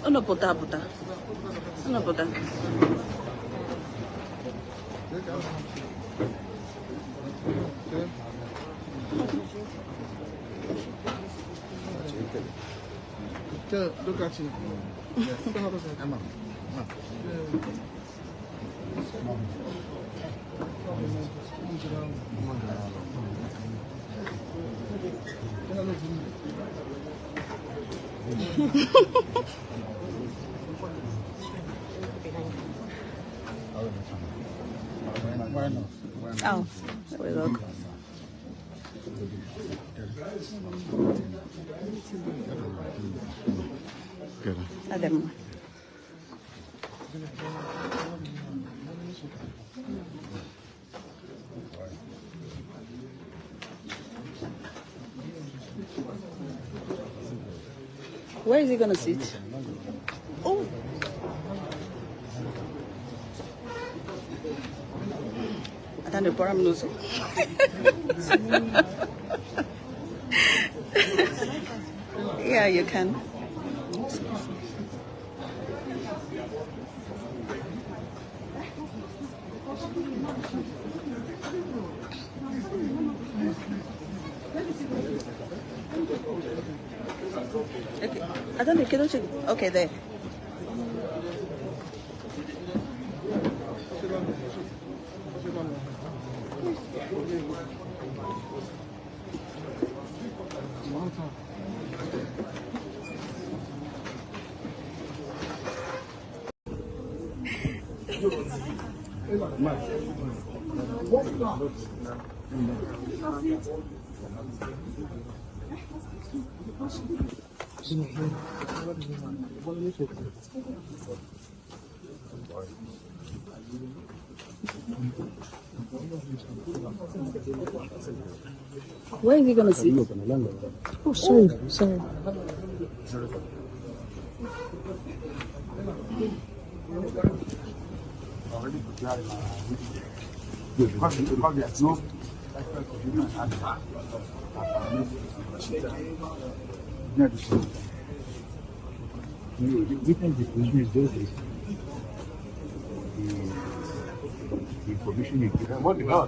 Uno puta. Uno puta. Oh, there we look. Good. Adam. Where is he gonna sit? Oh. I don't know, but I'm losing. Yeah, you can. Okay. I don't know. Okay, there. Where is he gonna sit? Oh, sorry. Information you give. What the hell?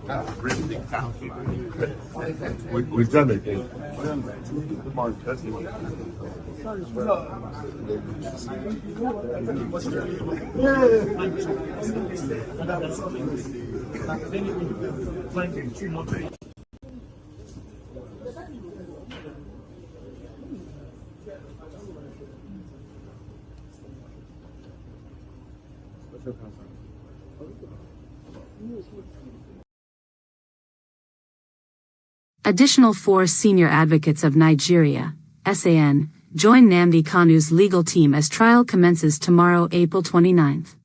That's a great big town. We've done it. Additional 4 senior advocates of Nigeria, SAN, join Nnamdi Kanu's legal team as trial commences tomorrow, April 29th.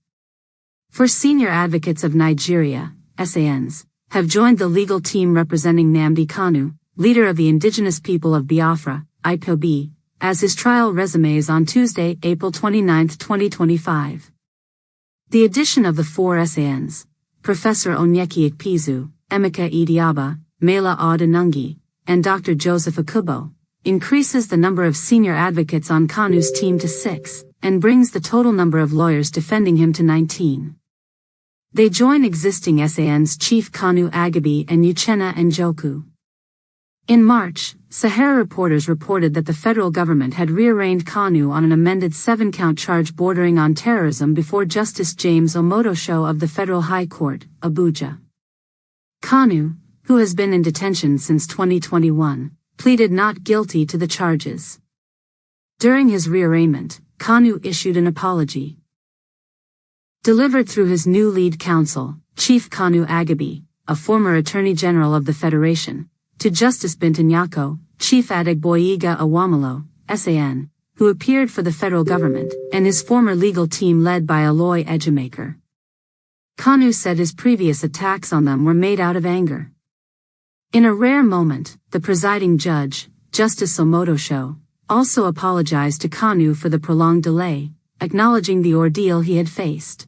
4 senior advocates of Nigeria, SANs, have joined the legal team representing Nnamdi Kanu, leader of the indigenous people of Biafra, IPOB, as his trial resumes on Tuesday, April 29, 2025. The addition of the 4 SANs, Professor Onyeka Ikpeazu, Emeka Idiaba, Mela Adenungi, and Dr. Joseph Akubo, increases the number of senior advocates on Kanu's team to 6, and brings the total number of lawyers defending him to 19. They join existing SANs Chief Kanu Agabi and Uchenna Njoku. In March, Sahara reporters reported that the federal government had rearranged Kanu on an amended 7-count charge bordering on terrorism before Justice James Omotosho of the Federal High Court, Abuja. Kanu, who has been in detention since 2021, pleaded not guilty to the charges. During his rearraignment, Kanu issued an apology. Delivered through his new lead counsel, Chief Kanu Agabi, a former Attorney General of the Federation, to Justice Binta Nyako, Chief Adegboyega Awamalo, SAN, who appeared for the federal government, and his former legal team led by Aloy Ejemaker. Kanu said his previous attacks on them were made out of anger. In a rare moment, the presiding judge, Justice Omotosho, also apologized to Kanu for the prolonged delay, acknowledging the ordeal he had faced.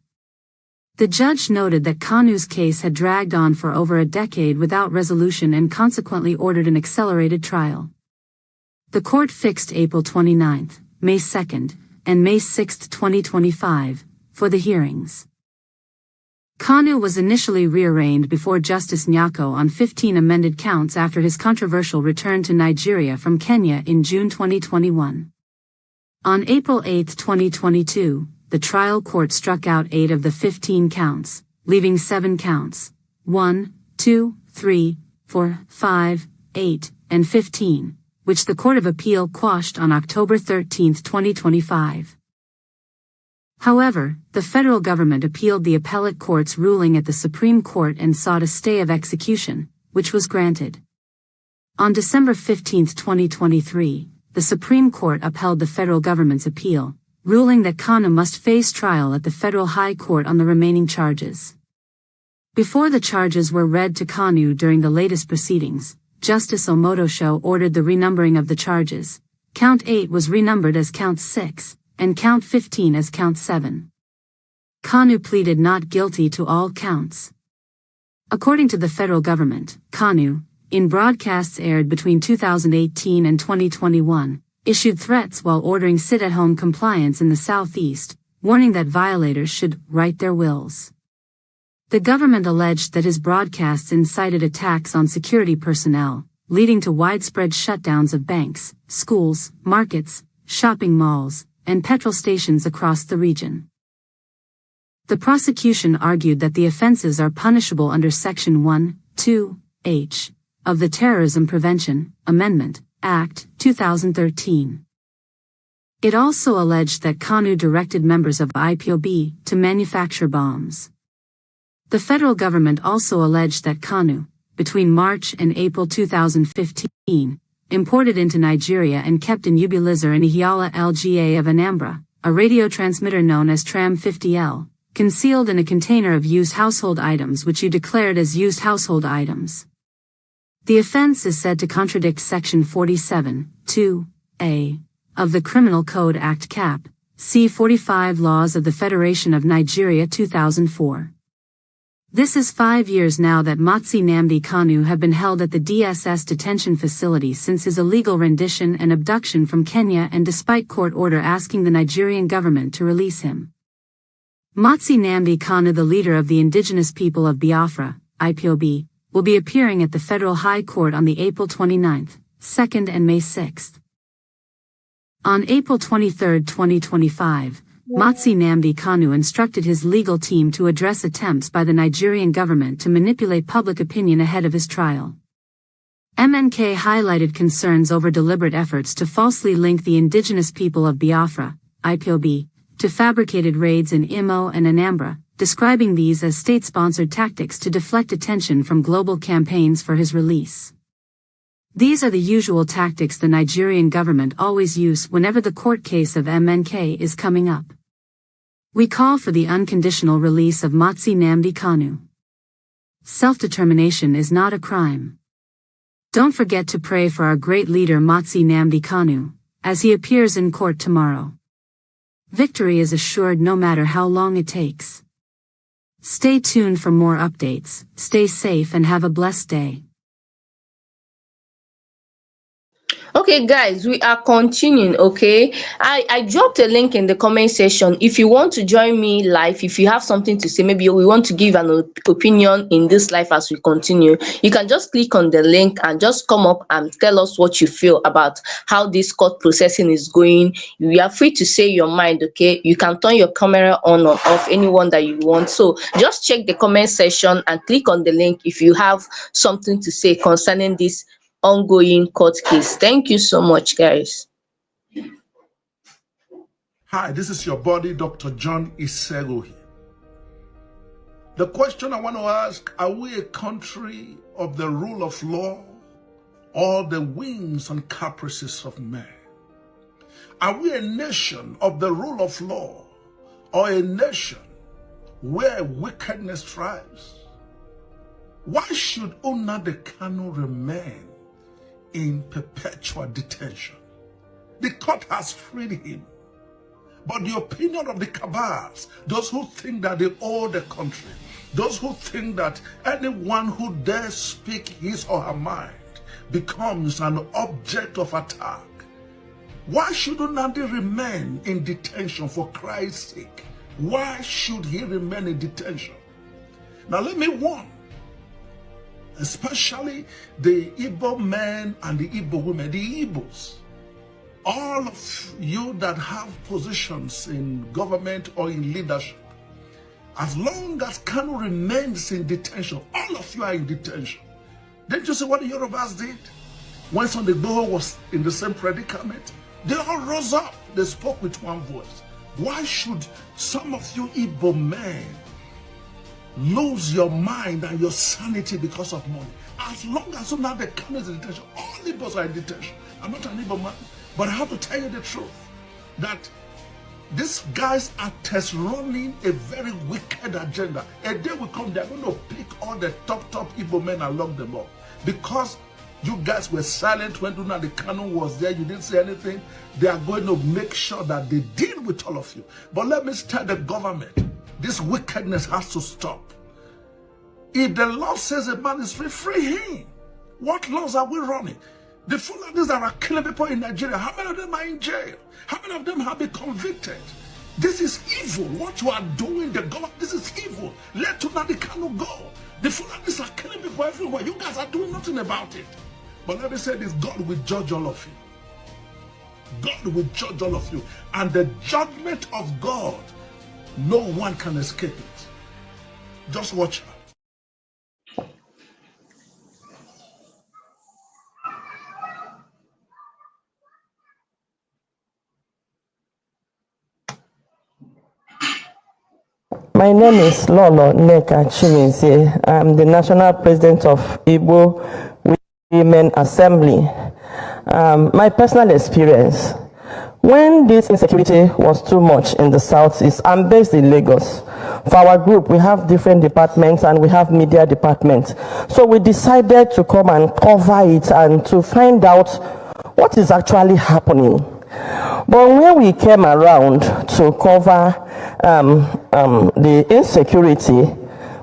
The judge noted that Kanu's case had dragged on for over a decade without resolution and consequently ordered an accelerated trial. The court fixed April 29, May 2, and May 6, 2025, for the hearings. Kanu was initially rearraigned before Justice Nyako on 15 amended counts after his controversial return to Nigeria from Kenya in June 2021. On April 8, 2022, the trial court struck out 8 of the 15 counts, leaving 7 counts, 1, 2, 3, 4, 5, 8, and 15, which the Court of Appeal quashed on October 13, 2025. However, the federal government appealed the appellate court's ruling at the Supreme Court and sought a stay of execution, which was granted. On December 15, 2023, the Supreme Court upheld the federal government's appeal, ruling that Kanu must face trial at the federal high court on the remaining charges. Before the charges were read to Kanu during the latest proceedings, Justice Omotosho ordered the renumbering of the charges. Count 8 was renumbered as Count 6, and Count 15 as Count 7. Kanu pleaded not guilty to all counts. According to the federal government, Kanu, in broadcasts aired between 2018 and 2021, issued threats while ordering sit-at-home compliance in the Southeast, warning that violators should write their wills. The government alleged that his broadcasts incited attacks on security personnel, leading to widespread shutdowns of banks, schools, markets, shopping malls, and petrol stations across the region. The prosecution argued that the offenses are punishable under Section 1(2)(h) of the Terrorism Prevention Amendment Act, 2013. It also alleged that Kanu directed members of IPOB to manufacture bombs. The federal government also alleged that Kanu, between March and April 2015, imported into Nigeria and kept in Ubilizer and Ihiala LGA of Anambra, a radio transmitter known as Tram 50L, concealed in a container of used household items which you declared as used household items. The offense is said to contradict Section 47(2)(a) of the Criminal Code Act Cap, C 45 Laws of the Federation of Nigeria 2004. This is 5 years now that Nnamdi Kanu have been held at the DSS detention facility since his illegal rendition and abduction from Kenya, and despite court order asking the Nigerian government to release him. Nnamdi Kanu, the leader of the indigenous people of Biafra, IPOB, will be appearing at the Federal High Court on the April 29th, 2nd and May 6th. On April 23, 2025, Nnamdi Kanu instructed his legal team to address attempts by the Nigerian government to manipulate public opinion ahead of his trial. MNK highlighted concerns over deliberate efforts to falsely link the indigenous people of Biafra, IPOB, to fabricated raids in Imo and Anambra, describing these as state-sponsored tactics to deflect attention from global campaigns for his release. These are the usual tactics the Nigerian government always use whenever the court case of MNK is coming up. We call for the unconditional release of Nnamdi Kanu. Self-determination is not a crime. Don't forget to pray for our great leader Nnamdi Kanu, as he appears in court tomorrow. Victory is assured no matter how long it takes. Stay tuned for more updates, stay safe and have a blessed day. Okay guys, we are continuing. Okay, I dropped a link in the comment section. If you want to join me live, if you have something to say, maybe we want to give an opinion in this live as we continue, you can just click on the link and just come up and tell us what you feel about how this court processing is going. You are free to say your mind. Okay, you can turn your camera on or off, anyone that you want. So just check the comment section and click on the link if you have something to say concerning this ongoing court case. Thank you so much, guys. Hi, this is your buddy, Dr. John Isgo here. The question I want to ask, are we a country of the rule of law or the whims and caprices of men? Are we a nation of the rule of law or a nation where wickedness thrives? Why should Nnamdi Kanu remain in perpetual detention? The court has freed him. But the opinion of the cabals, those who think that they owe the country, those who think that anyone who dares speak his or her mind becomes an object of attack, Why should Nnamdi remain in detention for Christ's sake? Why should he remain in detention? Now let me warn, especially the Igbo men and the Igbo women, the Igbos, all of you that have positions in government or in leadership, as long as Kanu remains in detention, all of you are in detention. Didn't you see what the Yorubas did? When Sunday Igboho was in the same predicament, they all rose up, they spoke with one voice. Why should some of you Igbo men lose your mind and your sanity because of money? As long as Nnamdi Kanu is in detention, all Igbos are in detention. I'm not an Igbo man, but I have to tell you the truth, that these guys are test running a very wicked agenda. A day will come, they're going to pick all the top Igbo men and lock them up. Because you guys were silent when Nnamdi Kanu was there, you didn't say anything. They are going to make sure that they deal with all of you. But let me tell the government, this wickedness has to stop. If the law says a man is free, free him. What laws are we running? The Fulanis that are killing people in Nigeria, how many of them are in jail? How many of them have been convicted? This is evil. What you are doing, the government, this is evil. Let Nnamdi Kanu go. The Fulanis are killing people everywhere. You guys are doing nothing about it. But let me say this, God will judge all of you. God will judge all of you. And the judgment of God, no one can escape it. Just watch out. My name is Lolo Neka Chimizie. I'm the National President of Igbo Women Assembly. My personal experience, when this insecurity was too much in the Southeast, I'm based in Lagos. For our group, we have different departments and we have media departments. So we decided to come and cover it and to find out what is actually happening. But when we came around to cover the insecurity,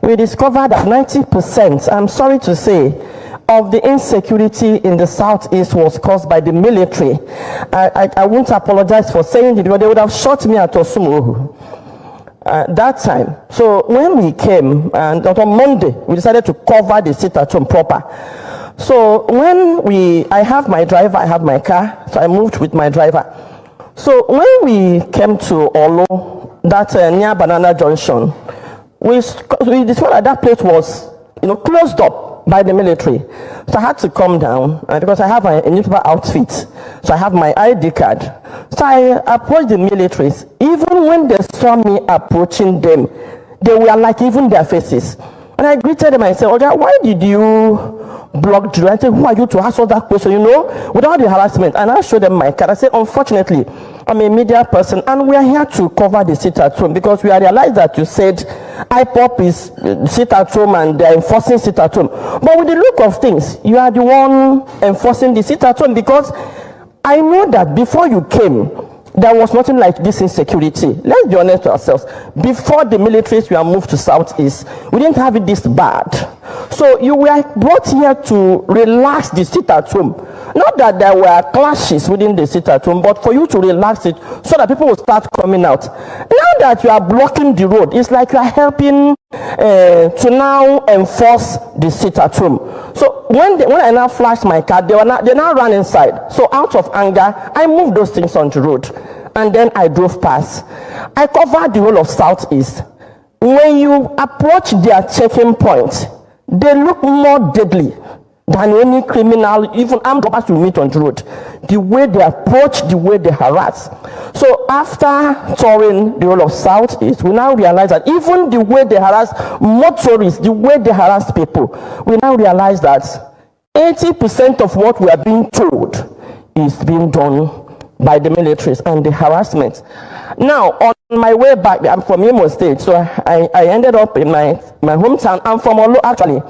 we discovered that 90%, I'm sorry to say, of the insecurity in the Southeast was caused by the military. I won't apologize for saying it, but they would have shot me at Osumu that time. So when we came, and on Monday, we decided to cover the sit-at-home proper. So when I have my driver, I have my car, so I moved with my driver. So when we came to Olo, that near Banana Junction, we discovered that place was, closed up by the military. So I had to come down because I have a newspaper outfit. So I have my ID card. So I approached the militaries. Even when they saw me approaching them, they were like even their faces. And I greeted them and said, Oga, why did you block Drew? I said, who are you to ask all that question, without the harassment? And I showed them my card. I said, unfortunately, I'm a media person and we are here to cover the sit-at-home because we realized that you said IPOP is sit-at-home and they're enforcing sit-at-home. But with the look of things, you are the one enforcing the sit-at-home because I know that before you came, there was nothing like this insecurity. Let's be honest to ourselves. Before the militaries were moved to Southeast, we didn't have it this bad. So you were brought here to relax the sit-at-home. Not that there were clashes within the sit-at-home, but for you to relax it so that people will start coming out. Now that you are blocking the road, it's like you are helping to now enforce the sit-at-home. So when I now flashed my card, they now ran inside. So out of anger, I moved those things on the road. And then I drove past. I covered the whole of Southeast. When you approach their checking point, they look more deadly than any criminal, even armed robbers you meet on the road. The way they approach, the way they harass. So after touring the whole of Southeast, we now realize that even the way they harass motorists, the way they harass people, we now realize that 80% of what we are being told is being done by the militaries and the harassment. Now, on my way back, I'm from Imo State, so I ended up in my hometown. I'm from Olo, actually.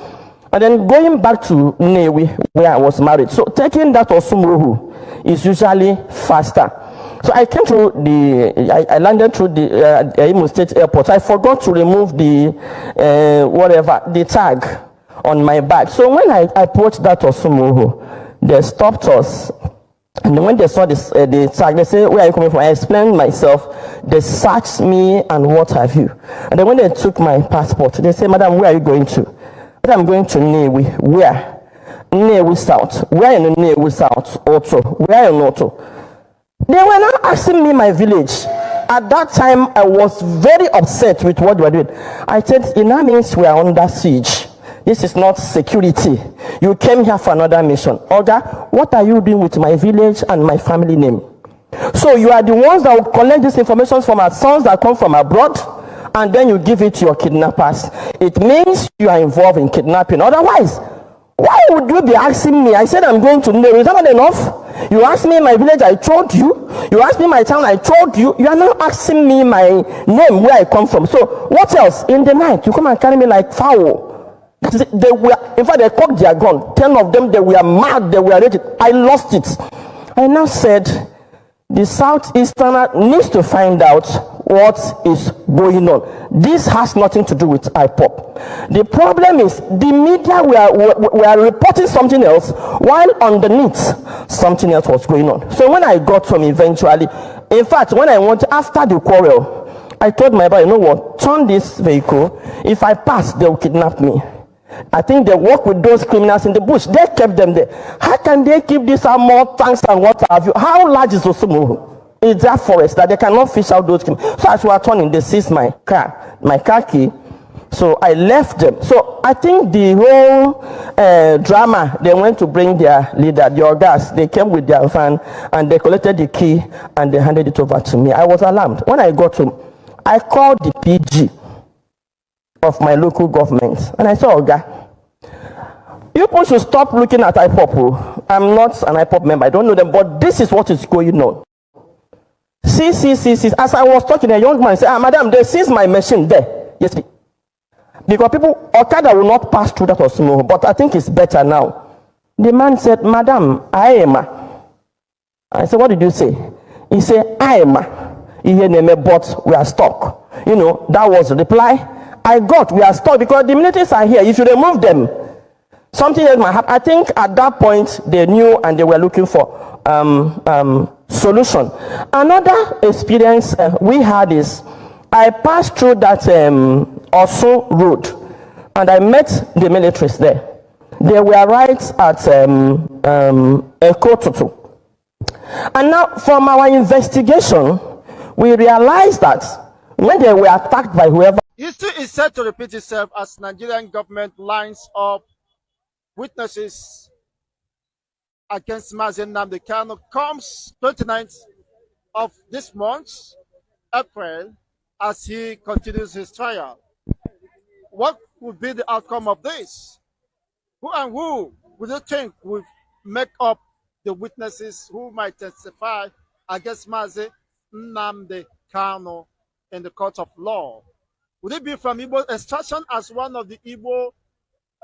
And then going back to Nnewi, where I was married. So taking that Osumuruhu is usually faster. So I came through I landed through the Imo State airport. I forgot to remove the tag on my bag. So when I approached that Osumuruhu, they stopped us And then when they saw this, the tag, they say, "Where are you coming from?" I explained myself. They searched me and what have you. And then when they took my passport, they say, "Madam, where are you going to?" I said, "I'm going to Nnewi." "Where?" "Nnewi South." "Where in Nnewi South?" "Oto." "Where in Oto?" They were now asking me my village. At that time, I was very upset with what they were doing. I said, "It now means we are under siege. This is not security. You came here for another mission. Oga, what are you doing with my village and my family name? So you are the ones that will collect this information from our sons that come from abroad, and then you give it to your kidnappers. It means you are involved in kidnapping. Otherwise, why would you be asking me?" I said, "I'm going to know. Is that not enough? You asked me my village, I told you. You asked me my town, I told you. You are now asking me my name, where I come from. So what else? In the night, you come and carry me like fowl." They were, in fact, they cocked their gun. 10 of them, they were mad, they were ready. I lost it. I now said, the Southeasterner needs to find out what is going on. This has nothing to do with IPOP. The problem is the media were reporting something else, while underneath something else was going on. So when I got home eventually, in fact, when I went after the quarrel, I told my brother, "You know what, turn this vehicle. If I pass, they will kidnap me." I think they work with those criminals in the bush. They kept them there. How can they keep these armored tanks and what have you? How large is Osumu? It's that forest that they cannot fish out those criminals. So as we were turning, they seized my car key. So I left them. So I think the whole drama, they went to bring their leader, the Ogas. They came with their van and they collected the key and they handed it over to me. I was alarmed. When I got home, I called the PG of my local government and I said, "Oga, you people should stop looking at IPOP. I'm not an IPOP member. I don't know them, but this is what is going on. See. As I was talking, a young man said, "Madam, they seized my machine there yesterday." Because people, Okada will not pass through that Osimo, but I think it's better now. The man said, "Madam, I am." I said, "What did you say?" He said, "I am. But we are stuck." You know, that was the reply I got. We are stuck because the militaries are here. If you remove them, something else might happen. I think at that point they knew and they were looking for solution. Another experience we had is I passed through that Osun road and I met the militaries there. They were right at Ekotutu. And now from our investigation, we realized that when they were attacked by whoever. History is set to repeat itself as Nigerian government lines up witnesses against Nnamdi Kanu. Comes 29th of this month, April, as he continues his trial. What would be the outcome of this? Who and who would you think would make up the witnesses who might testify against Nnamdi Kanu in the court of law? Would it be from Igbo extraction as one of the Igbo,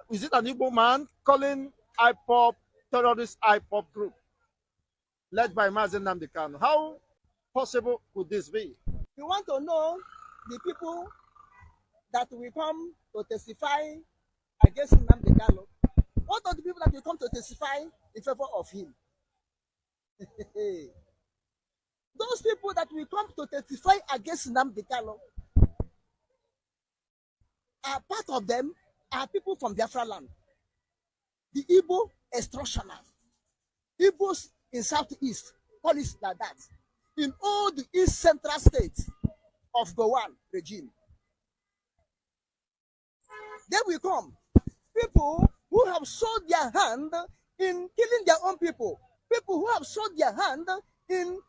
is it an Igbo man calling IPOP, terrorist IPOP group, led by Nnamdi Kanu? How possible could this be? We want to know the people that will come to testify against Nnamdi Kanu. What are the people that will come to testify in favor of him? Those people that will come to testify against Nnamdi Kanu, part of them are people from Biafra land. The Igbo extortioners. Igbos in Southeast, call it like that. In all the East Central states of Gowan regime. They will come. People who have sold their hand in killing their own people. People who have sold their hand in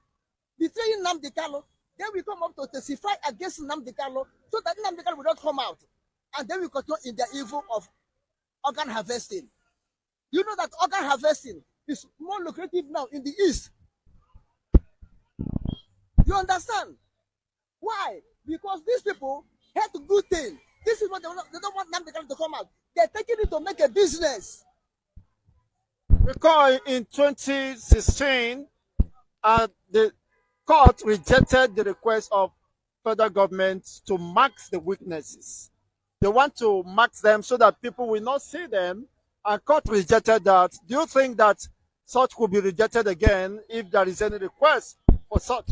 betraying Nnamdi Kanu. They will come up to testify against Nnamdi Kanu so that Nnamdi Kanu will not come out. And they will continue in their evil of organ harvesting. You know that organ harvesting is more lucrative now in the East. You understand? Why? Because these people had a good thing. This is what they don't want Nnamdi Kanu to come out. They're taking it to make a business. Recall in 2016, the court rejected the request of federal government to mark the witnesses. They want to mark them so that people will not see them, and court rejected that. Do you think that such will be rejected again if there is any request for such.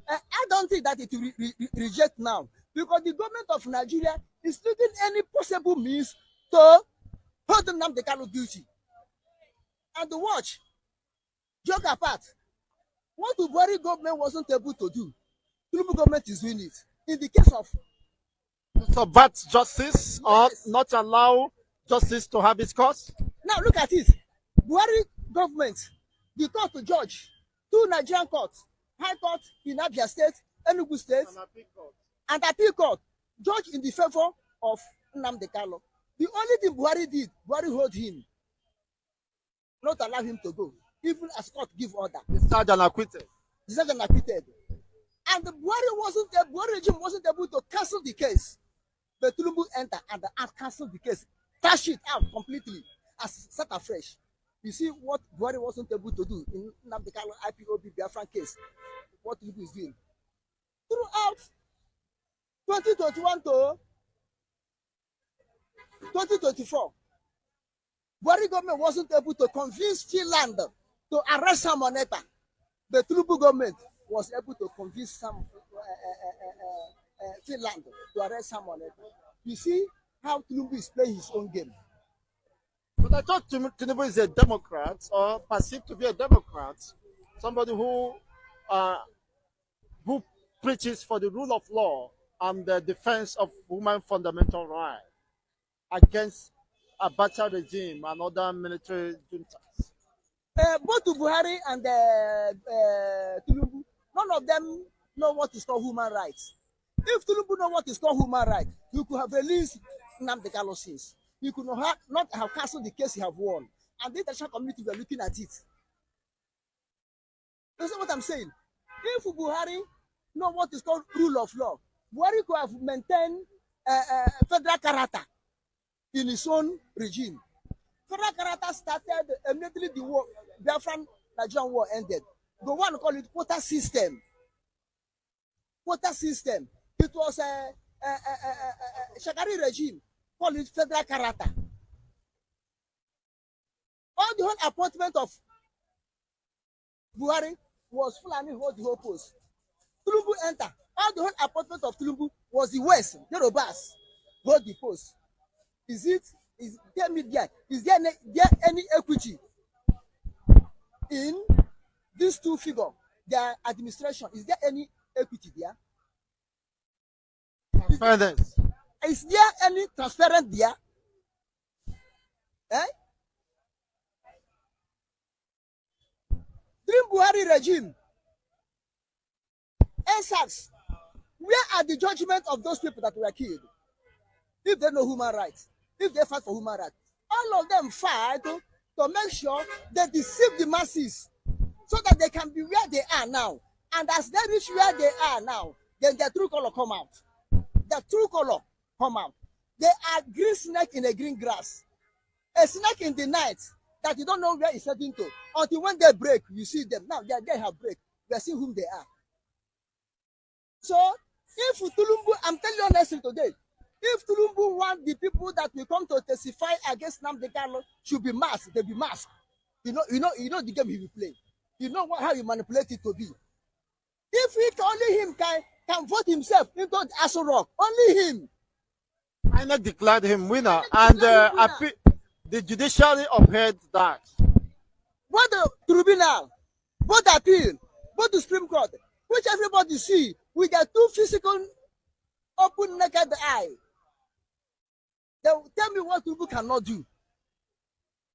I don't think that it will reject now, because the government of Nigeria is looking any possible means to hold Nnamdi Kanu guilty. And to watch, joke apart, what the Buhari government wasn't able to do, Tinubu government is doing it. In the case of subvert justice, or not allow justice to have its course. Now look at it. Buhari government, the court to judge, 2 Nigerian courts, High Court in Abia State, Enugu State, and Appeal Court, judge in the favor of Nnamdi Kanu. The only thing Buhari did, Buhari hold him, not allow him to go, even as court give order. Discharged and acquitted. Discharged and acquitted. And the Buhari regime wasn't able to cancel the case. But Tinubu entered and canceled the case, trash it out completely, as start afresh. You see what Buhari wasn't able to do in Nnamdi Kanu IPOB Biafran case. What Tinubu is doing throughout 2021 to 2024, Buhari government wasn't able to convince Finland to arrest Sam on Ekpa. The Tinubu government was able to convince Finland to arrest Sam on Ekpa. You see how Tinubu is playing his own game. But I thought Tinubu is a Democrat, or perceived to be a Democrat, somebody who preaches for the rule of law and the defense of human fundamental rights against a Abacha regime and other military juntas. Both Buhari and Tinubu, none of them know what is called human rights. If Tinubu know what is called human rights, you could have released Nnamdi Kanu since. You could not have cancelled the case he have won. And the international community were looking at it. That's what I'm saying. If Buhari know what is called rule of law, Buhari could have maintained federal character in his own regime. Federal character started immediately the war, Biafran Nigerian war ended. The one called it quota system. Quota system. It was a Shagari regime, called it federal character. All the whole appointment of Buhari was Fulani who hold the whole post. Tinubu enter. All the whole appointment of Tinubu was the West, Yorubas, hold the post. Is there any equity in these two figures, their administration? Is there any equity there? Transparency. Is there any transparent there? Eh? During Buhari regime, Ashtags, where are the judgment of those people that were killed? If they know human rights, if they fight for human rights, all of them fight to make sure they deceive the masses so that they can be where they are now. And as they reach where they are now, then their true color come out. The true color come out. They are green snake in a green grass. A snake in the night that you don't know where it's heading to. Until when they break, you see them. Now they have break. We are seeing whom they are. So, if Tulumbu, I'm telling you honestly today, if Tulumbu want the people that will come to testify against Nnamdi Kanu should be masked, they be masked. You know the game he will play. You know how you manipulate it to be. If only him can vote himself into the Aso Rock, only him. INEC declared him winner, and the judiciary upheld that. Both the tribunal, both appeal, both the Supreme Court, which everybody see, we get two physical, open naked eye. They will tell me what Tinubu cannot do.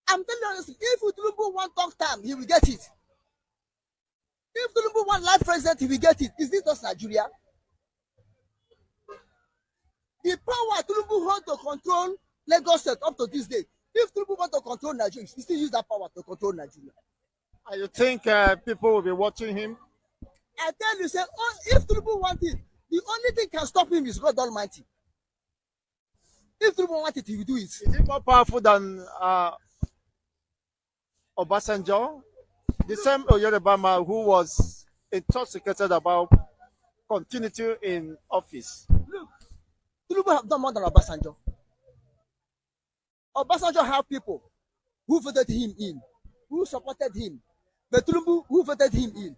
I'm telling you honestly, if Tinubu want talk time, he will get it. If Tinubu want life president, he will get it. Is this not Nigeria? The power Tinubu hold to control Lagos State up to this day. If Tinubu want to control Nigeria, he still use that power to control Nigeria. And you think people will be watching him? I tell you, say, if Tinubu want it, the only thing can stop him is God Almighty. If Tinubu want it, he will do it. Is he more powerful than Obasanjo? The same Yoruba who was intoxicated about continuity in office. Look, Tinubu have done more than Obasanjo. Obasanjo have people who voted him in. who supported him, but Tinubu who voted him in.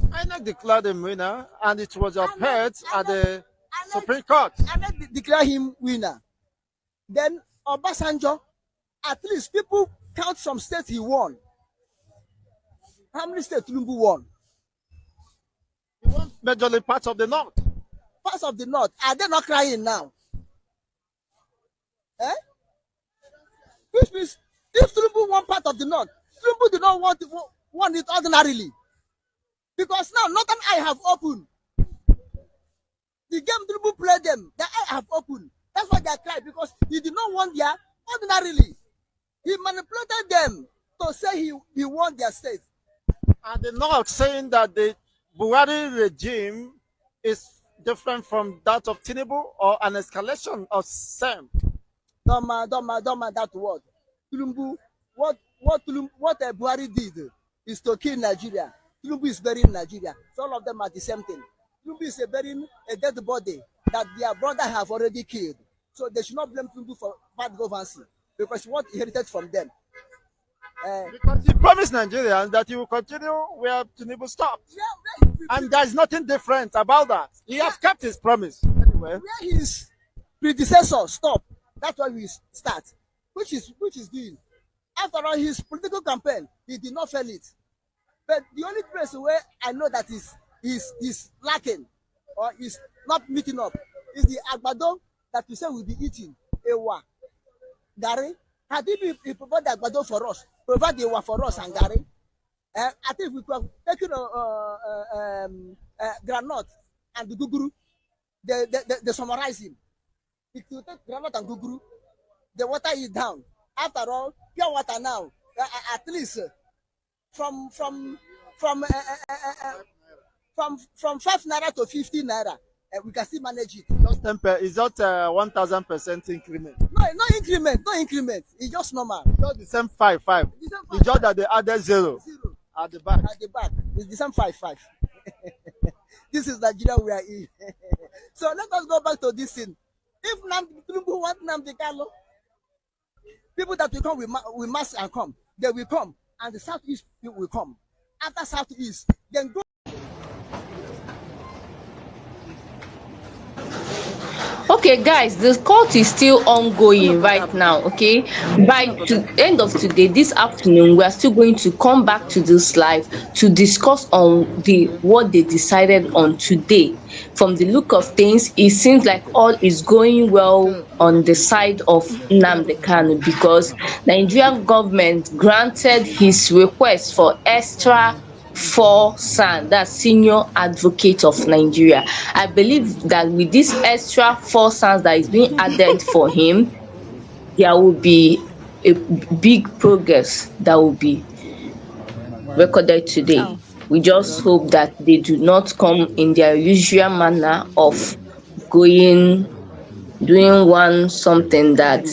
INEC declared him winner, and it was upheld at the Supreme Court. INEC declared him winner. Then Obasanjo, at least people count some states he won. How many states Tinubu won? He won majorly parts of the north. Parts of the north. Are they not crying now? Eh? Which means if Tinubu won part of the north, Tinubu did not want it ordinarily. Because now northern eye have opened. The game Tinubu played them, the eye have opened. That's why they cry, because he did not want their ordinarily. He manipulated them to say he won their state. And the north saying that the Buhari regime is different from that of Tinubu, or an escalation of same. Don't mind that word. Tinubu, what Buhari did is to kill Nigeria. Tinubu is burying Nigeria. So all of them are the same thing. Tinubu is burying a dead body that their brother have already killed. So they should not blame Tinubu for bad governance, because what he inherited from them. Because he promised Nigerians that he will continue where Tinubu stopped. Yeah, and there's nothing different about that. He has kept his promise. Anyway. Where his predecessor stopped, that's why we start. Which is doing. After all his political campaign, he did not fail it. But the only place where I know that is lacking or is not meeting up is the agbado that we say we'll be eating. Ewa. Gary. Had he provide the agbado for us, provide the ewa for us and Gary. I think we could have taken granite and the guguru. They summarize him. If you take granite and guguru, the water is down. After all, pure water now, at least from 5 naira to 15 naira, we can still manage it. Just 10%. It's not 1,000% increment. No increment. It's just normal. It's just the same 5. It's just that they added zero at the back. It's the same 5. This is Nigeria we are in. So let us go back to this thing. If Tinubu want Nnamdi Kanu, people that will come will mass and come. They will come, and the southeast people will come. After southeast, then go. Okay, guys, the court is still ongoing right now. Okay, by the end of today, this afternoon, we are still going to come back to this live to discuss on what they decided on today. From the look of things, it seems like all is going well on the side of Nnamdi Kanu, because Nigerian government granted his request for extra 4 SAN, that's Senior Advocate of Nigeria. I believe that with this extra 4 SANs that is being added for him, there will be a big progress that will be recorded today. We just hope that they do not come in their usual manner of doing something that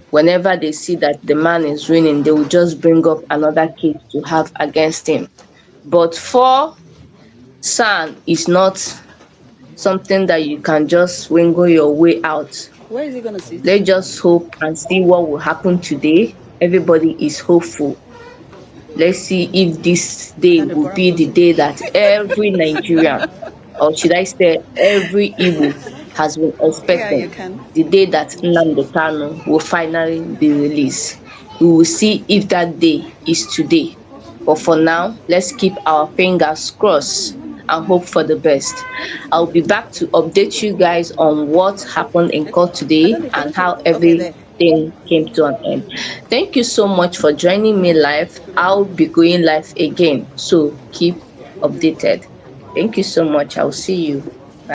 whenever they see that the man is winning, they will just bring up another case to have against him. But 4 SAN is not something that you can just wingle your way out. Where is he gonna sit? Let's just hope and see what will happen today. Everybody is hopeful. Let's see if this day will be the day that every Nigerian, or should I say every Igbo, has been expecting. The day that Nnamdi Kanu will finally be released. We will see if that day is today. But for now, let's keep our fingers crossed and hope for the best. I'll be back to update you guys on what happened in court today and how everything came to an end. Thank you so much for joining me live. I'll be going live again, so keep updated. Thank you so much. I'll see you.